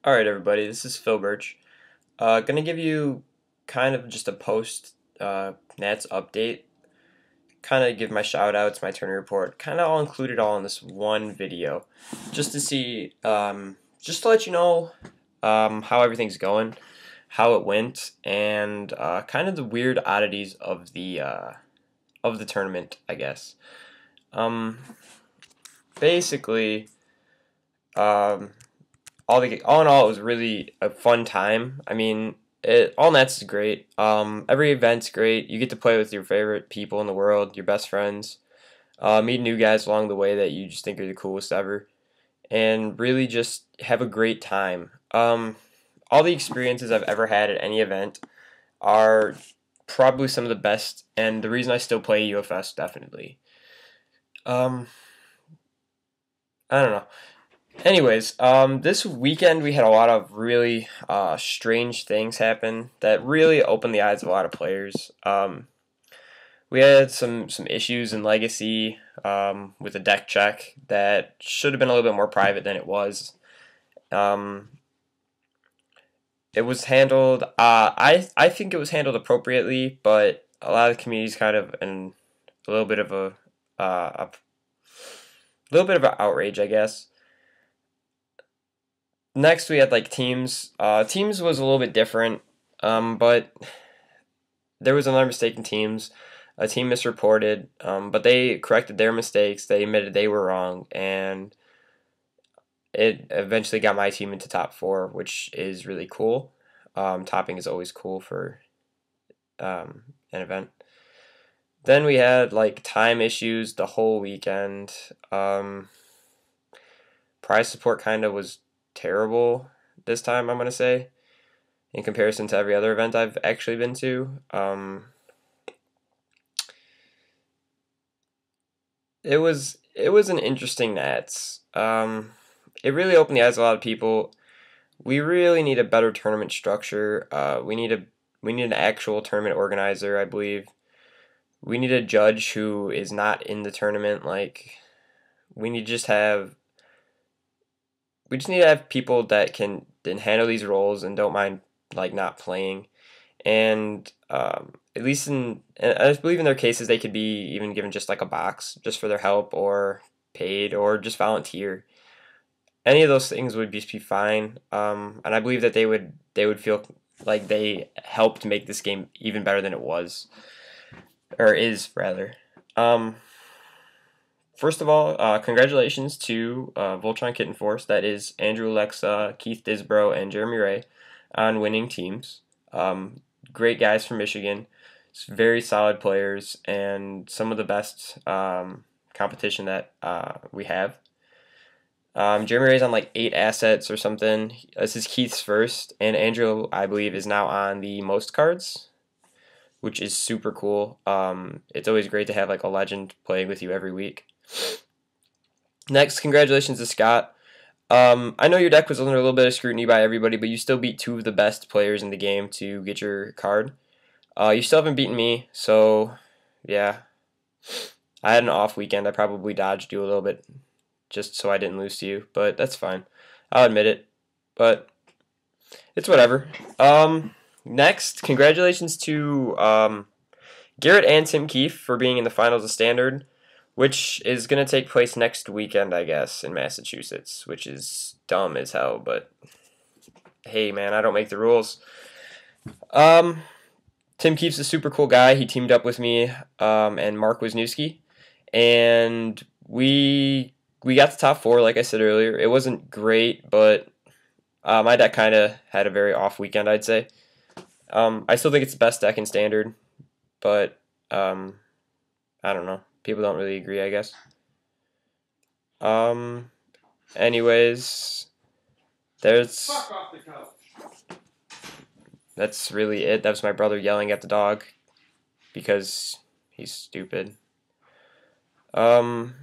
Alright everybody, this is Phil Birch. Gonna give you kind of just a post Nats update, kind of give my shout outs, my tourney report, kind of all included all in this one video, just to see, just to let you know how everything's going, how it went, and kind of the weird oddities of the tournament, I guess. Um, Basically, um, all in all, it was really a fun time. I mean, all Nets is great. Every event's great. You get to play with your favorite people in the world, your best friends. Meet new guys along the way that you just think are the coolest ever, and really just have a great time. All the experiences I've ever had at any event are probably some of the best, and the reason I still play UFS definitely. Um, I don't know. Anyways, this weekend we had a lot of really strange things happen that really opened the eyes of a lot of players. We had some issues in Legacy with a deck check that should have been a little bit more private than it was. Um, it was handled. I think it was handled appropriately, but a lot of the community's kind of in a little bit of a little bit of an outrage, I guess. Next, we had like teams. Teams was a little bit different, but there was another mistake in teams. A team misreported, but they corrected their mistakes. They admitted they were wrong, and it eventually got my team into top four, which is really cool. Topping is always cool for an event. Then we had like time issues the whole weekend. Prize support kind of was terrible this time, I'm gonna say, in comparison to every other event I've actually been to. It was an interesting Nats. It really opened the eyes of a lot of people. We really need a better tournament structure. We need an actual tournament organizer, I believe. We need a judge who is not in the tournament. Like we need to just have we just need to have people that can then handle these roles and don't mind like not playing. And at least and I believe in their cases they could be even given just like a box just for their help or paid or just volunteer. Any of those things would just be fine. And I believe that they would feel like they helped make this game even better than it was or is rather. Um, First of all, congratulations to Voltron Kitten Force. That is Andrew Alexa, Keith Disbro, and Jeremy Ray on winning teams. Um, Great guys from Michigan. It's very solid players and some of the best competition that we have. Jeremy Ray's on like 8 assets or something. This is Keith's first, and Andrew, I believe, is now on the most cards, which is super cool. It's always great to have like a legend playing with you every week. Next, congratulations to Scott. I know your deck was under a little bit of scrutiny by everybody, but you still beat two of the best players in the game to get your card. You still haven't beaten me, so yeah. I had an off weekend. I probably dodged you a little bit just so I didn't lose to you, but that's fine. I'll admit it, but it's whatever. Next, congratulations to Garrett and Tim Keefe for being in the finals of Standard, which is going to take place next weekend, I guess, in Massachusetts, which is dumb as hell, but hey, man, I don't make the rules. Um, Tim Keefe's a super cool guy. He teamed up with me and Mark Wisniewski, and we got the top four, like I said earlier. It wasn't great, but my deck kind of had a very off weekend, I'd say. I still think it's the best deck in Standard, but um, I don't know. People don't really agree, I guess. Um, Anyways, there's that's really it. That was my brother yelling at the dog because he's stupid. Um,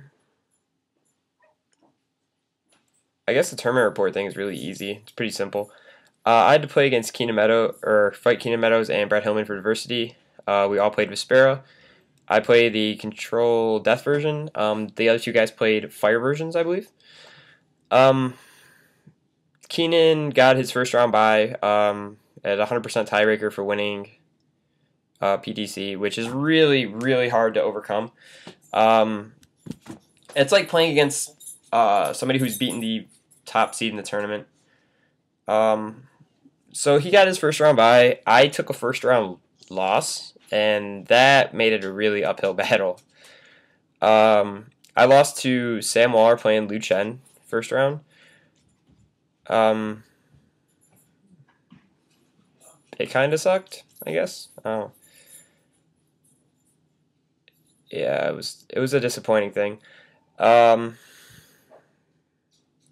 I guess the tournament report thing is really easy. It's pretty simple. I had to play against Keenan Meadow or fight Keenan Meadows and Brad Hillman for diversity. We all played Vespera. I played the Control Death version. The other two guys played Fire versions, I believe. Um, Keenan got his first round bye at 100% tiebreaker for winning PTC, which is really, really hard to overcome. It's like playing against somebody who's beaten the top seed in the tournament. So he got his first round bye. I took a first round loss, and that made it a really uphill battle. I lost to Sam Waller playing Liu Chen first round. It kind of sucked, I guess. Oh, yeah, it was a disappointing thing. Um,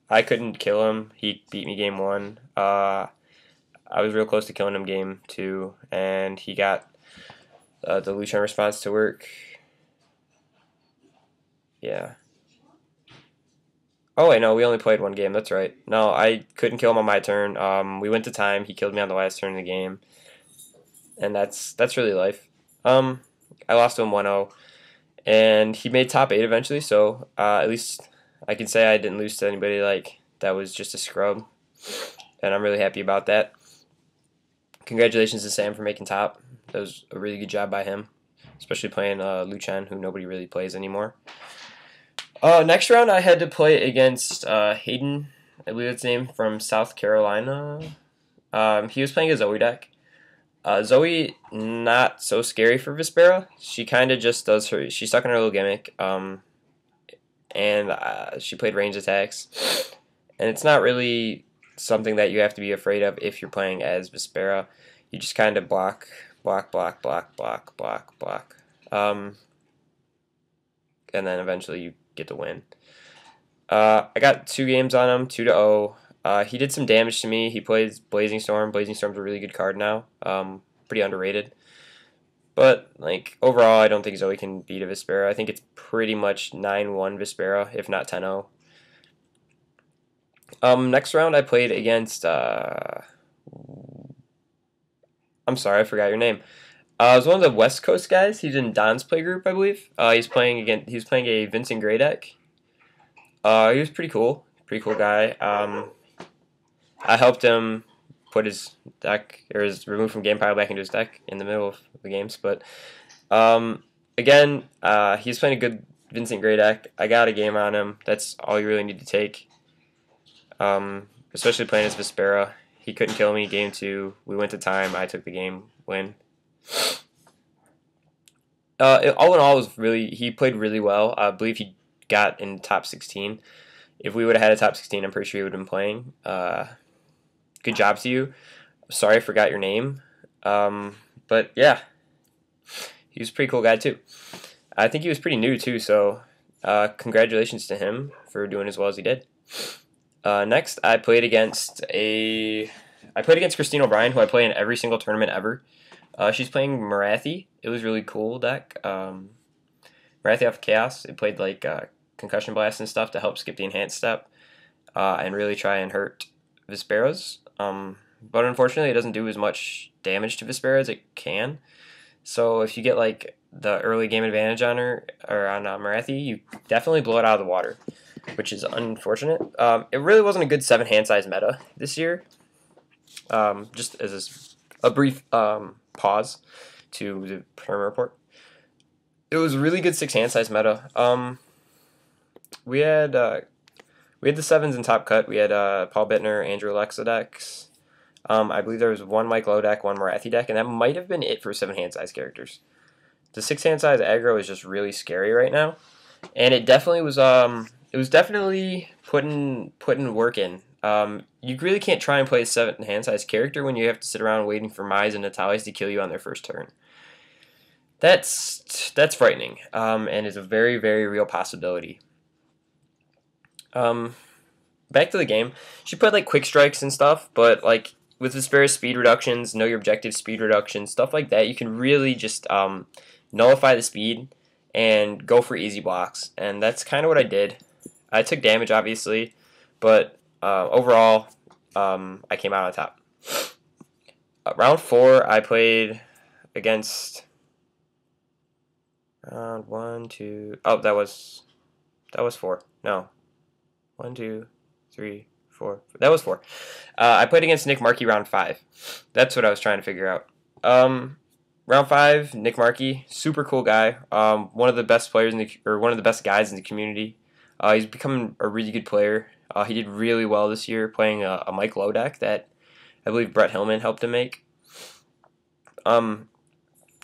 I couldn't kill him. He beat me game one. I was real close to killing him game two, and he got the Liu Chen response to work. Yeah. Oh wait, no, we only played one game. That's right. No, I couldn't kill him on my turn. We went to time. He killed me on the last turn of the game, and that's really life. Um, I lost to him 1-0, and he made top eight eventually. So at least I can say I didn't lose to anybody like that was just a scrub, and I'm really happy about that. Congratulations to Sam for making top. That was a really good job by him, especially playing Liu Chen, who nobody really plays anymore. Next round, I had to play against Hayden, I believe that's his name, from South Carolina. He was playing a Zoe deck. Zoe, not so scary for Vespera. She kind of just does her. She's stuck in her little gimmick. And she played range attacks, and it's not really something that you have to be afraid of if you're playing as Vespera. You just kind of block, block, block, block, block, block, block, and then eventually you get the win. I got 2 games on him, 2-0. He did some damage to me. He plays Blazing Storm. Blazing Storm's a really good card now. Pretty underrated. But like overall, I don't think Zoe can beat a Vespera. I think it's pretty much 9-1 Vespera, if not 10-0. Next round I played against. I'm sorry, I forgot your name. It was one of the West Coast guys. He's in Don's playgroup, I believe. He's playing again. He's playing a Vincent Gray deck. He was pretty cool guy. I helped him put his deck or his remove from game pile back into his deck in the middle of the games. But again, he's playing a good Vincent Gray deck. I got a game on him. That's all you really need to take. Especially playing as Vespera. He couldn't kill me. Game two, we went to time. I took the game win. All in all, was really he played really well. I believe he got in top 16. If we would have had a top 16, I'm pretty sure he would have been playing. Good job to you. Sorry I forgot your name. But yeah, he was a pretty cool guy too. I think he was pretty new too, so congratulations to him for doing as well as he did. Next, I played against Christine O'Brien, who I play in every single tournament ever. She's playing Marathi. It was really cool deck. Marathi off Chaos. It played like Concussion Blast and stuff to help skip the enhanced step and really try and hurt Vesperas. But unfortunately, it doesn't do as much damage to Vespera as it can. So if you get like the early game advantage on her or on Marathi, you definitely blow it out of the water, which is unfortunate. It really wasn't a good 7 hand size meta this year. Just as a brief pause to the tournament report, it was a really good 6 hand size meta. We had the 7s in top cut. We had Paul Bittner, Andrew Alexa decks. I believe there was one Mike Lowe deck, one Marathi deck, and that might have been it for 7 hand size characters. The 6 hand size aggro is just really scary right now, and it definitely was. It was definitely putting work in. You really can't try and play a 7 hand size character when you have to sit around waiting for Mize and Natalis to kill you on their first turn. That's frightening, and is a very, very real possibility. Back to the game. She played like quick strikes and stuff, but like with Vespera's speed reductions, know your objective speed reductions, stuff like that, you can really just nullify the speed and go for easy blocks, and that's kind of what I did. I took damage, obviously, but overall, I came out on top. Round 4, I played against round 1, 2. Oh, that was 4. No, 1, 2, 3, 4. That was 4. I played against Nick Markey round 5. That's what I was trying to figure out. Round 5, Nick Markey, super cool guy. One of the best players one of the best guys in the community. He's become a really good player. He did really well this year playing a Mike Lowe deck that I believe Brett Hillman helped him make. It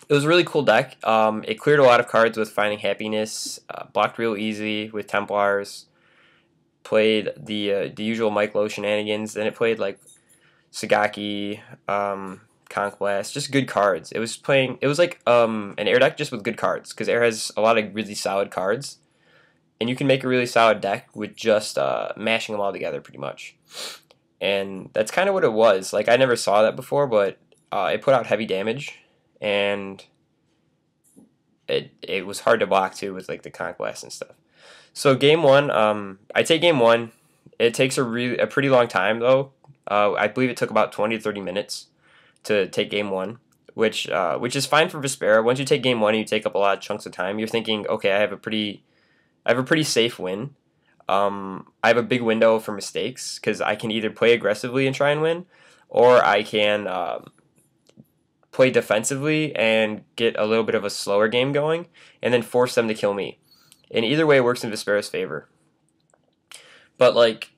was a really cool deck. It cleared a lot of cards with Finding Happiness, blocked real easy with Templars, played the usual Mike Lowe shenanigans. Then it played like Sagaki, Conch Blast, just good cards. It was like an air deck just with good cards, because air has a lot of really solid cards, and you can make a really solid deck with just mashing them all together pretty much. And that's kind of what it was. Like, I never saw that before, but it put out heavy damage, and it was hard to block too with like the Conch Blast and stuff. So game 1, I take game 1. It takes a pretty long time though. I believe it took about 20 to 30 minutes to take game 1, which is fine for Vespera. Once you take game 1 and you take up a lot of chunks of time, you're thinking, okay, I have a pretty safe win. I have a big window for mistakes because I can either play aggressively and try and win, or I can play defensively and get a little bit of a slower game going and then force them to kill me. And either way, it works in Vespera's favor. But like,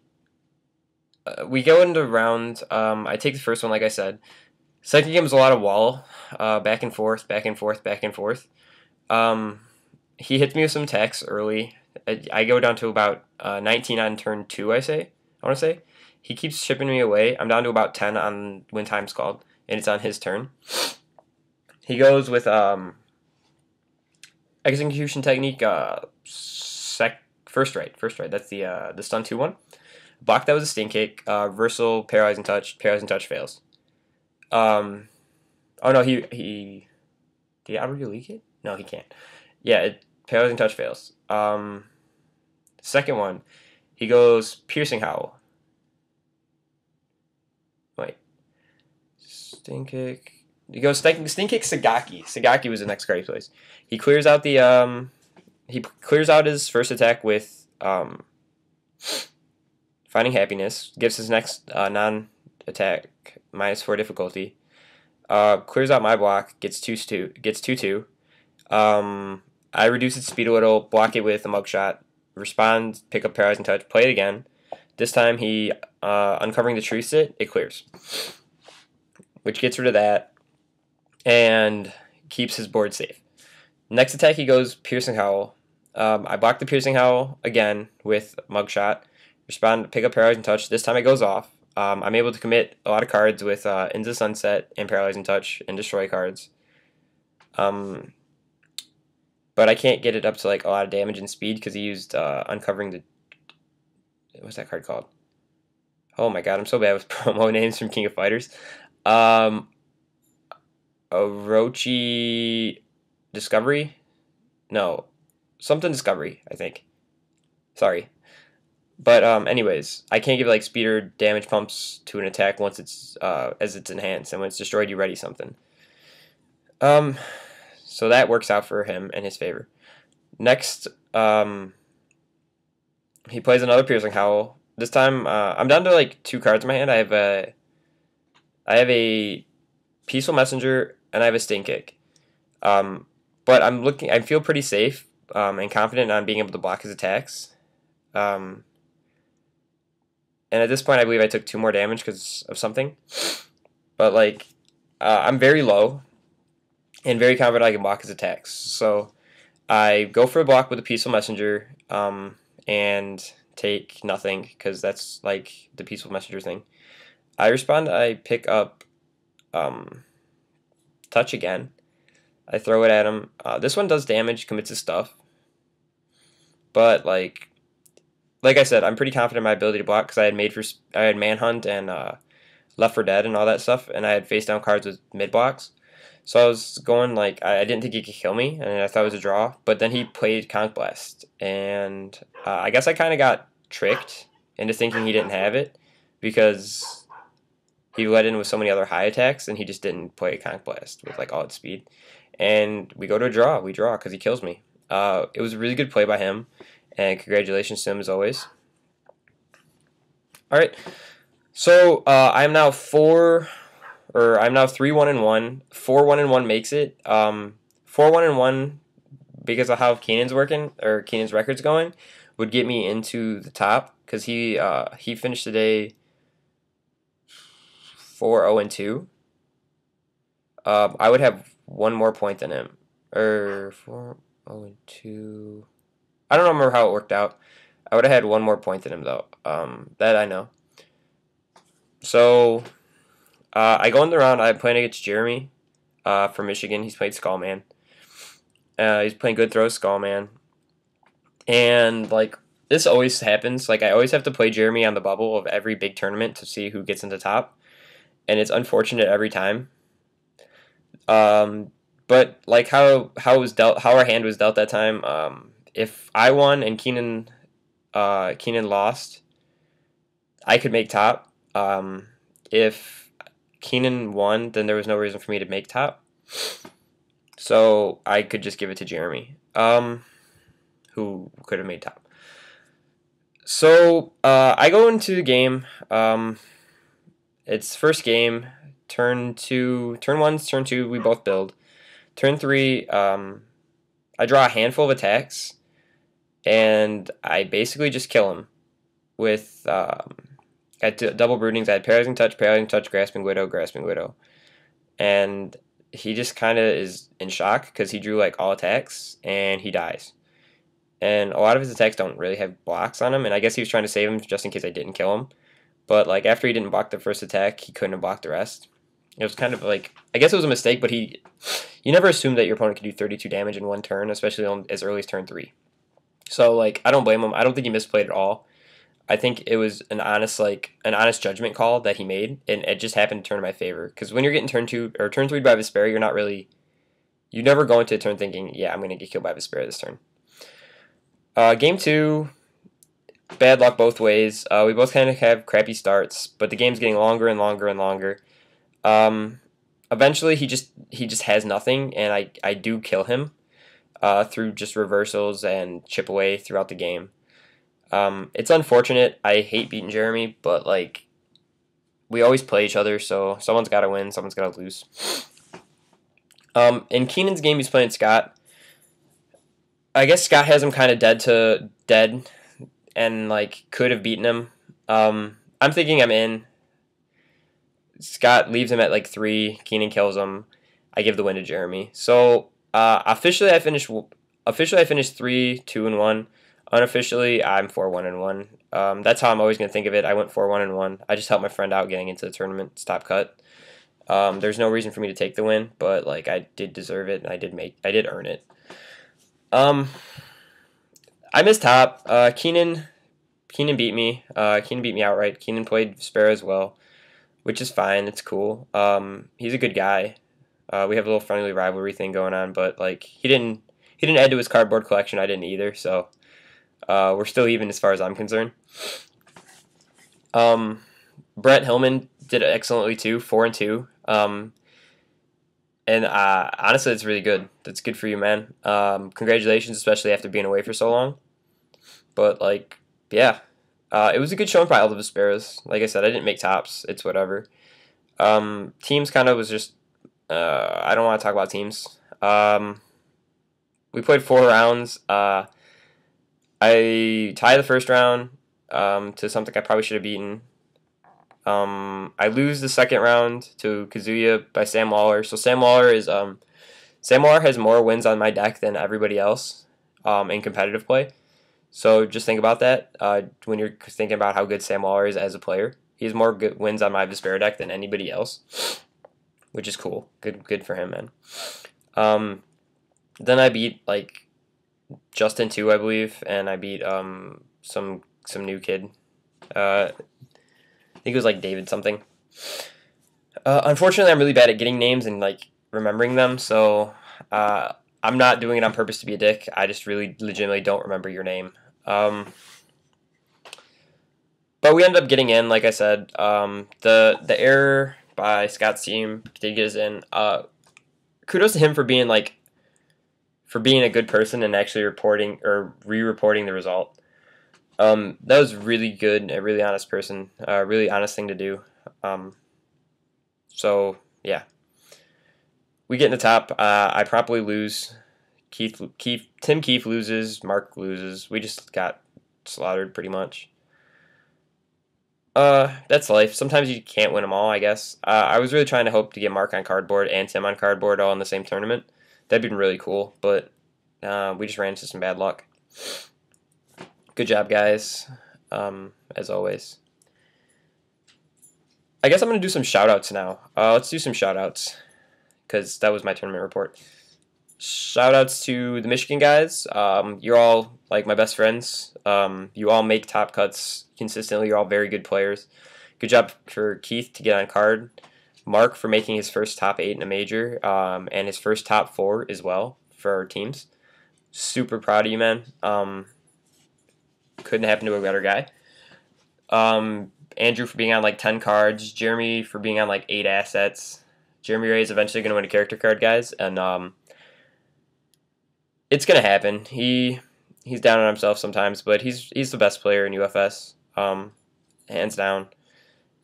we go into round. I take the first one, like I said. Second game is a lot of wall, back and forth, back and forth, back and forth. He hits me with some attacks early. I go down to about 19 on turn 2. I want to say. He keeps shipping me away. I'm down to about 10 on when time's called, and it's on his turn. He goes with execution technique. First right. That's the stun 2-1. Block, that was a stink kick. Reversal, paralyzing touch. Paralyzing touch fails. Oh no, he did he outrage leak it? No, he can't. Yeah, paralyzing touch fails. Second one, he goes piercing howl. Wait, stink kick. He goes stink kick Sagaki. Sagaki was the next card he plays. He clears out the he clears out his first attack with Finding Happiness. Gives his next non-attack -4 difficulty. Clears out my block. Gets 2/2. I reduce its speed a little. Block it with a mugshot. Respond. Pick up paralyzing touch. Play it again. This time he uncovering the truth sit. It clears, which gets rid of that and keeps his board safe. Next attack, he goes Piercing Howl. I block the Piercing Howl again with Mugshot. Respond, pick up Paralyzing Touch. This time it goes off. I'm able to commit a lot of cards with Into Sunset and Paralyzing Touch and destroy cards. But I can't get it up to like a lot of damage and speed because he used Uncovering the... What's that card called? Oh my god, I'm so bad with promo names from King of Fighters. Orochi Discovery? No. Something Discovery, I think. Sorry. But anyways, I can't give like speed or damage pumps to an attack once it's as it's enhanced, and when it's destroyed you ready something. So that works out for him in his favor. Next, he plays another Piercing Howl. This time I'm down to like 2 cards in my hand. I have a Peaceful Messenger and I have a Stink Kick. But I feel pretty safe and confident on being able to block his attacks. And at this point, I believe I took 2 more damage because of something. But like, I'm very low and very confident I can block his attacks. So I go for a block with a Peaceful Messenger and take nothing because that's like the Peaceful Messenger thing. I respond. I pick up Touch again. I throw it at him. This one does damage, commits his stuff. But like I said, I'm pretty confident in my ability to block because I had Manhunt and Left 4 Dead and all that stuff, and I had face down cards with mid blocks. So I was going like I didn't think he could kill me, and I thought it was a draw. But then he played Conch Blast, and I guess I kind of got tricked into thinking he didn't have it because he led in with so many other high attacks, and he just didn't play Conch Blast with like all its speed. And we go to a draw. We draw because he kills me. It was a really good play by him, and congratulations to him as always. All right. So I'm now 3-1-1. 4-1-1 makes it. 4-1-1 because of how Keenan's working or Keenan's record's going would get me into the top because he finished the day 4-0-2. I would have one more point than him, or 4-0-2. I don't remember how it worked out. I would have had one more point than him though. That I know. So I go in the round. I'm playing against Jeremy from Michigan. He's played Skullman. He's playing good throws, Skullman. And like this always happens. Like I always have to play Jeremy on the bubble of every big tournament to see who gets into top, and it's unfortunate every time. Um, but like how it was dealt, how our hand was dealt that time. If I won and Keenan lost, I could make top. If Keenan won, then there was no reason for me to make top. So I could just give it to Jeremy, who could have made top. So I go into the game. It's first game. Turn one's turn two. We both build. Turn three. I draw a handful of attacks, and I basically just kill him with. I had double broodings. I had paralyzing touch, grasping widow, and he just kind of is in shock because he drew like all attacks and he dies. And a lot of his attacks don't really have blocks on him, and I guess he was trying to save him just in case I didn't kill him. But like after he didn't block the first attack, he couldn't have blocked the rest. It was kind of like I guess it was a mistake, but you never assume that your opponent can do 32 damage in one turn, especially on as early as turn 3. So like I don't blame him. I don't think he misplayed at all. I think it was an honest judgment call that he made, and it just happened to turn in my favor. Because when you're getting turn 2 or turn 3 by Vespera, you never go into a turn thinking, yeah, I'm gonna get killed by Vespera this turn. Game 2, bad luck both ways. We both kind of have crappy starts, but the game's getting longer and longer and longer. Eventually, he just has nothing, and I do kill him through just reversals and chip away throughout the game. It's unfortunate. I hate beating Jeremy, but like we always play each other, so someone's got to win, someone's got to lose. In Keenan's game, he's playing Scott. I guess Scott has him kind of dead, and like could have beaten him. I'm thinking I'm in. Scott leaves him at like 3. Keenan kills him. I give the win to Jeremy. So officially, I finished 3-2-1. Unofficially, I'm 4-1-1. That's how I'm always gonna think of it. I went 4-1-1. I just helped my friend out getting into the tournament. Stop cut. There's no reason for me to take the win, but like I did deserve it, and I did earn it. I missed top. Keenan beat me. Keenan beat me outright. Keenan played Sparrow as well, which is fine. It's cool. He's a good guy. We have a little friendly rivalry thing going on, but like he didn't add to his cardboard collection. I didn't either, so we're still even as far as I'm concerned. Brett Hillman did excellently too, 4-2. And honestly, it's really good. That's good for you, man. Congratulations, especially after being away for so long. But like, yeah, it was a good showing by all the Vesperas. Like I said, I didn't make tops. It's whatever. Teams kind of was just. I don't want to talk about teams. We played 4 rounds. I tied the first round to something I probably should have beaten. I lose the second round to Kazuya by Sam Waller. So Sam Waller has more wins on my deck than everybody else in competitive play. So just think about that when you're thinking about how good Sam Waller is as a player. He has more good wins on my Vespera deck than anybody else, which is cool. Good for him, man. Then I beat like Justin 2, I believe, and I beat some new kid. I think it was like David something. Unfortunately, I'm really bad at getting names and like remembering them, so I'm not doing it on purpose to be a dick. I just really legitimately don't remember your name. But we ended up getting in, like I said. The error by Scott's team did get us in. Kudos to him for being a good person and actually reporting or re-reporting the result. That was really good, a really honest person, really honest thing to do. Um, so yeah, we get in the top. I probably lose. Tim Keefe loses. Mark loses. We just got slaughtered pretty much. That's life. Sometimes you can't win them all, I guess. I was really trying to hope to get Mark on cardboard and Tim on cardboard all in the same tournament. That'd been really cool, but we just ran into some bad luck. Good job, guys. As always. I guess I'm going to do some shout outs now. Let's do some shout outs because that was my tournament report. Shout outs to the Michigan guys. You're all like my best friends. You all make top cuts consistently. You're all very good players. Good job for Keith to get on card. Mark for making his first top 8 in a major and his first top 4 as well for our teams. Super proud of you, man. Couldn't happen to a better guy. Andrew for being on like 10 cards. Jeremy for being on like 8 assets. Jeremy Ray is eventually going to win a character card, guys, and it's gonna happen. He's down on himself sometimes, but he's the best player in UFS, hands down.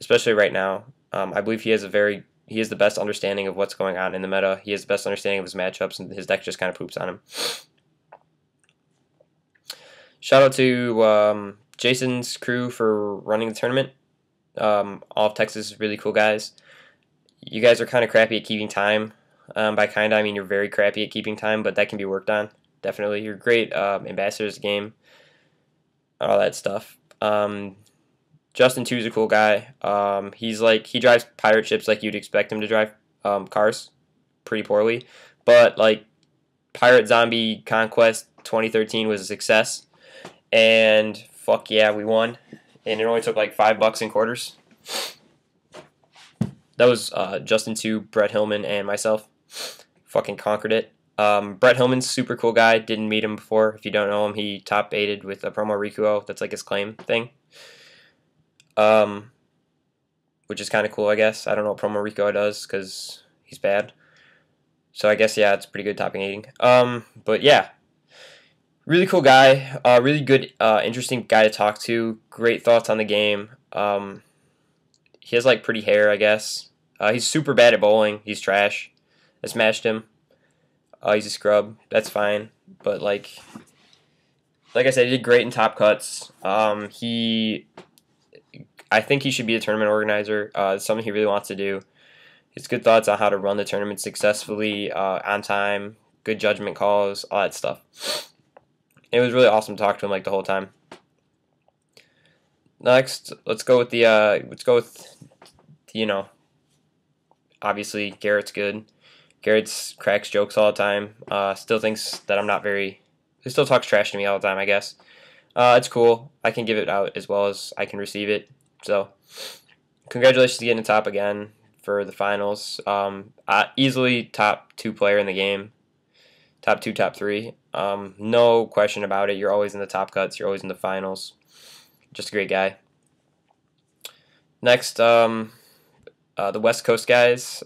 Especially right now, I believe he has the best understanding of what's going on in the meta. He has the best understanding of his matchups, and his deck just kind of poops on him. Shout out to Jason's crew for running the tournament. All of Texas is really cool guys. You guys are kind of crappy at keeping time. By kind of, I mean you're very crappy at keeping time, but that can be worked on. Definitely, you're great ambassadors of the game, all that stuff. Justin too is a cool guy. He drives pirate ships like you'd expect him to drive cars, pretty poorly, but like Pirate Zombie Conquest 2013 was a success, and fuck yeah, we won, and it only took like $5 in quarters. That was Justin 2, Brett Hillman, and myself. Fucking conquered it. Brett Hillman's super cool guy. Didn't meet him before. If you don't know him, he top 8'd with a promo Rikuo. That's like his claim thing. Which is kind of cool, I guess. I don't know what promo Rikuo does because he's bad. So I guess, yeah, it's pretty good topping 8'ing. But yeah, really cool guy. Really good, interesting guy to talk to. Great thoughts on the game. He has like pretty hair, I guess. He's super bad at bowling. He's trash. I smashed him. He's a scrub. That's fine. But like I said, he did great in top cuts. I think he should be a tournament organizer. It's something he really wants to do. His good thoughts on how to run the tournament successfully, on time, good judgment calls, all that stuff. It was really awesome to talk to him like the whole time. Next, let's go with obviously Garrett's good. Garrett's cracks jokes all the time. Still thinks that I'm not very. He still talks trash to me all the time, I guess. It's cool. I can give it out as well as I can receive it. So, congratulations to getting the top again for the finals. Easily top 2 player in the game. Top 2, top 3. No question about it. You're always in the top cuts. You're always in the finals. Just a great guy. Next, the West Coast guys.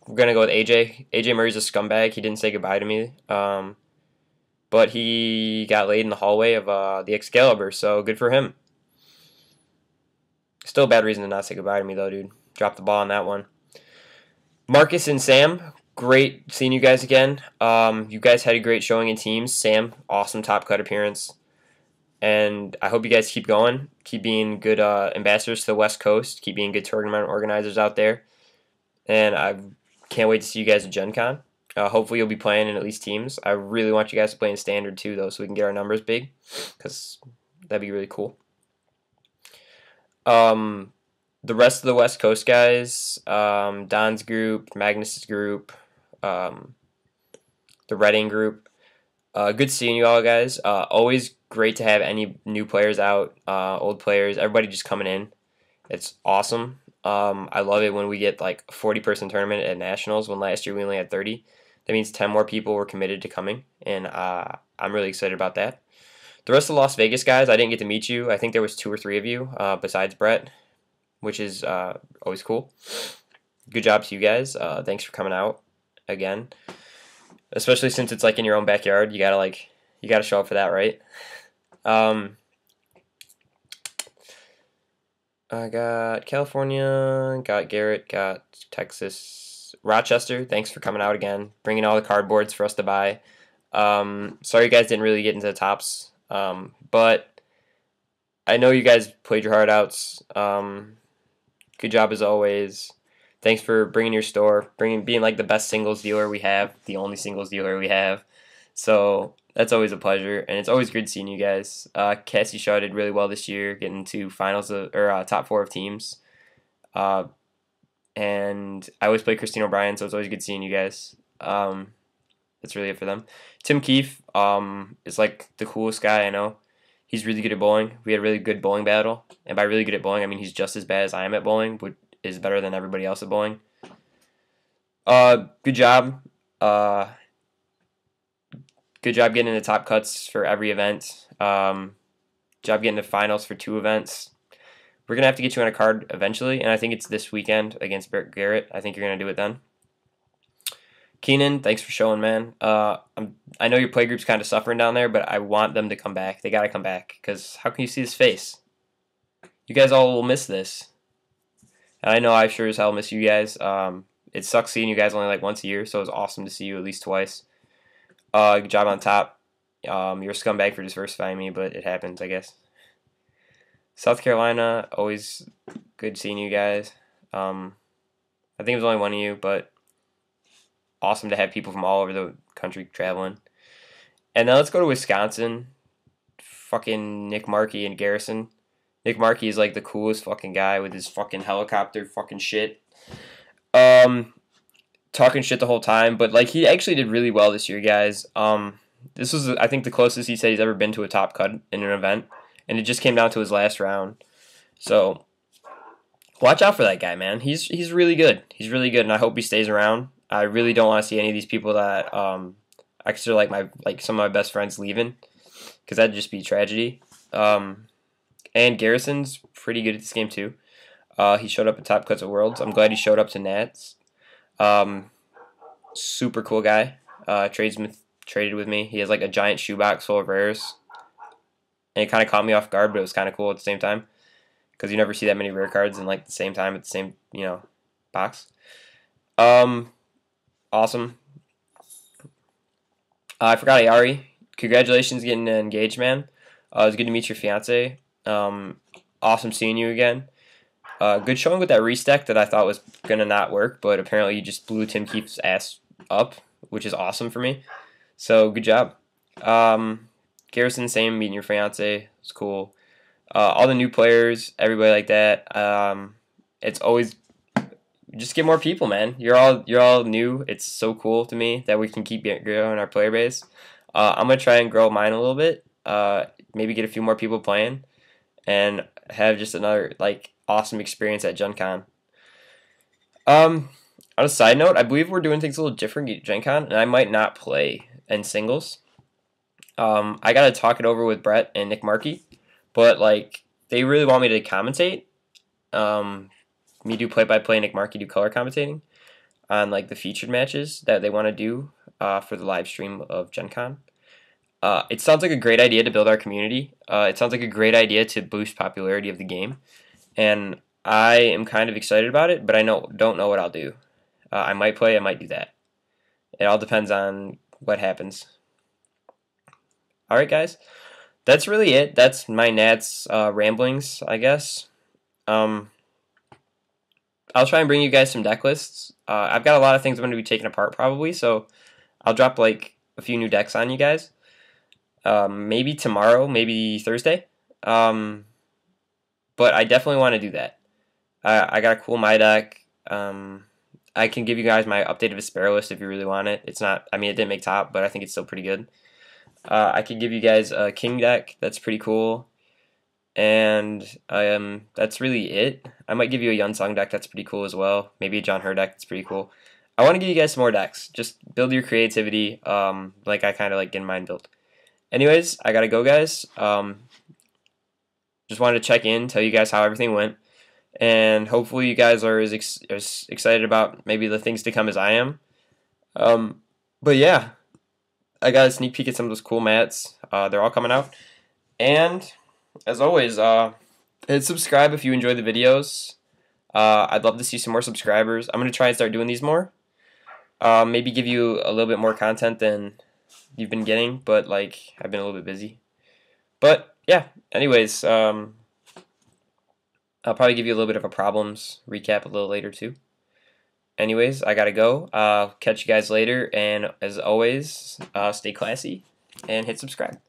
We're going to go with AJ. AJ Murray's a scumbag. He didn't say goodbye to me. But he got laid in the hallway of the Excalibur, so good for him. Still a bad reason to not say goodbye to me, though, dude. Dropped the ball on that one. Marcus and Sam, great seeing you guys again. You guys had a great showing in teams. Sam, awesome top cut appearance. And I hope you guys keep going. Keep being good ambassadors to the West Coast. Keep being good tournament organizers out there. And I can't wait to see you guys at Gen Con. Hopefully you'll be playing in at least teams. I really want you guys to play in standard too, though, so we can get our numbers big, because that'd be really cool. The rest of the West Coast guys, Don's group, Magnus's group, the Redding group. Good seeing you all, guys. Always great to have any new players out, old players, everybody just coming in. It's awesome. I love it when we get like a 40-person tournament at Nationals, when last year we only had 30. That means 10 more people were committed to coming, and I'm really excited about that. The rest of the Las Vegas guys, I didn't get to meet you. I think there was 2 or 3 of you besides Brett, which is always cool. Good job to you guys. Thanks for coming out again, especially since it's like in your own backyard. You gotta show up for that, right? I got California, got Garrett, got Texas, Rochester. Thanks for coming out again, bringing all the cardboards for us to buy. Sorry you guys didn't really get into the tops, but I know you guys played your heart outs. Good job as always. Thanks for bringing your store, being like the best singles dealer we have, the only singles dealer we have. So that's always a pleasure, and it's always good seeing you guys. Cassie Shaw did really well this year, getting to finals or top four of teams. Uh, and I always play Christine O'Brien, so it's always good seeing you guys. That's really it for them. Tim Keefe is like the coolest guy I know. He's really good at bowling. We had a really good bowling battle, and by really good at bowling, I mean he's just as bad as I am at bowling, but is better than everybody else at bowling. Good job. Good job getting into top cuts for every event. Job getting to finals for 2 events. We're gonna have to get you on a card eventually, and I think it's this weekend against Garrett. I think you're gonna do it then. Keenan, thanks for showing, man. I know your play group's kind of suffering down there, but I want them to come back. They gotta come back, because how can you see his face? You guys all will miss this. And I know I sure as hell miss you guys. It sucks seeing you guys only like once a year, so it's awesome to see you at least twice. Good job on top. You're a scumbag for diversifying me, but it happens, I guess. South Carolina, always good seeing you guys. I think it was only one of you, but awesome to have people from all over the country traveling. And now let's go to Wisconsin. Fucking Nick Markey and Garrison. Nick Markey is like the coolest fucking guy with his fucking helicopter fucking shit. Talking shit the whole time, but like he actually did really well this year, guys. This was I think the closest he said he's ever been to a top cut in an event, and it just came down to his last round. So watch out for that guy, man. He's really good. He's really good, and I hope he stays around. I really don't want to see any of these people that I consider like some of my best friends leaving, because that'd just be tragedy. And Garrison's pretty good at this game too. He showed up at Top Cuts at Worlds. I'm glad he showed up to Nats. Super cool guy. Traded with me. He has like a giant shoebox full of rares, and it kind of caught me off guard, but it was kind of cool at the same time, because you never see that many rare cards in like the same time at the same box. Awesome. I forgot Ayari. Congratulations getting engaged, man. It was good to meet your fiance. Awesome seeing you again. Good showing with that restack that I thought was gonna not work, but apparently you just blew Tim Keefe's ass up, which is awesome for me. So good job. Garrison, same, meeting your fiance. It's cool. All the new players, everybody like that. It's always just get more people, man. You're all new. It's so cool to me that we can keep growing our player base. I'm gonna try and grow mine a little bit. Maybe get a few more people playing, and have just another like awesome experience at Gen Con. On a side note, I believe we're doing things a little different at Gen Con, and I might not play in singles. I gotta talk it over with Brett and Nick Markey, but like they really want me to commentate. Me do play-by-play, Nick Markey do color commentating on like the featured matches that they want to do for the live stream of Gen Con. It sounds like a great idea to build our community. It sounds like a great idea to boost popularity of the game, and I am kind of excited about it, but I don't know what I'll do. I might play, I might do that. It all depends on what happens. Alright, guys. That's really it. That's my Nats ramblings, I guess. I'll try and bring you guys some deck lists. I've got a lot of things I'm going to be taking apart probably, so I'll drop like a few new decks on you guys. Maybe tomorrow, maybe Thursday. But I definitely want to do that. I got a cool my deck. I can give you guys my updated Vespero list if you really want it. It's not, I mean, it didn't make top, but I think it's still pretty good. I could give you guys a King deck. That's pretty cool. And that's really it. I might give you a Yunsung deck. That's pretty cool as well. Maybe a John Hur deck. That's pretty cool. I want to give you guys some more decks. Just build your creativity. Like I kind of like getting mine built. Anyways, I gotta go, guys. Just wanted to check in, tell you guys how everything went, and hopefully you guys are as excited about maybe the things to come as I am. But yeah, I got a sneak peek at some of those cool mats. They're all coming out, and as always, Hit subscribe if you enjoy the videos. I'd love to see some more subscribers. I'm gonna try and start doing these more. Maybe give you a little bit more content than you've been getting, but like I've been a little bit busy. But yeah, anyways, I'll probably give you a little bit of a problems recap a little later too. Anyways, I gotta go. Catch you guys later, and as always, stay classy and hit subscribe.